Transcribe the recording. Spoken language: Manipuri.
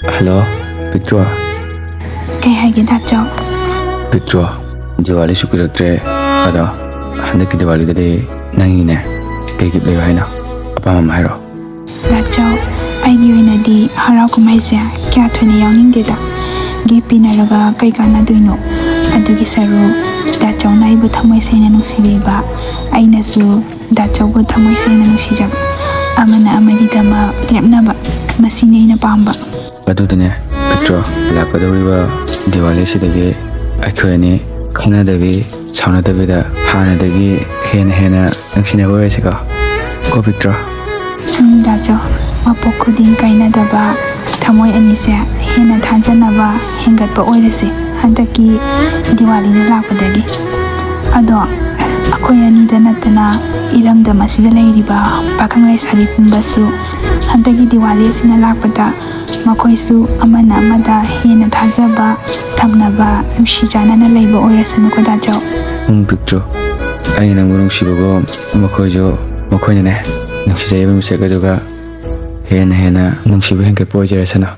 Hello, Victor. Kay haige dacho. Victor, Diwali sukiraktre. Ada, handaki Diwali dade nangine. Kay kip leyo haina. Apa mama hairo. Dacho, aigi oinadi harau kumaise kya thone yawning deda. Gi pinaraga kai kana duino. Adugi saru dacho nai bu thamoi sena nungsibiba. Aina su dacho bu thamoi sena nungsijab. Amana amagi dama lepnaba. Masine ina pamba. Adudane, Victor, lakadoriba Diwali sidagi akhoni khana dabi sauna dabi da hana dagi hena nangsine boyesika. Ko Victor. Dacho, mapok khuding kaina daba thamoi anise hena thanjanaba hengatpa oirase handaki Diwali ni lakpadagi. Ado akhoi ani da natana iramda masida leiriba pakang lesabi pumbasu handaki Diwali sina lakpada makoisu amana amada hena thajaba thamnaba nushijana leiba oirasanu ko dacho. Victor, aina murung shibago makoine ne nungsijayaba misakaduga hena nungshibu hengat boyjerasana.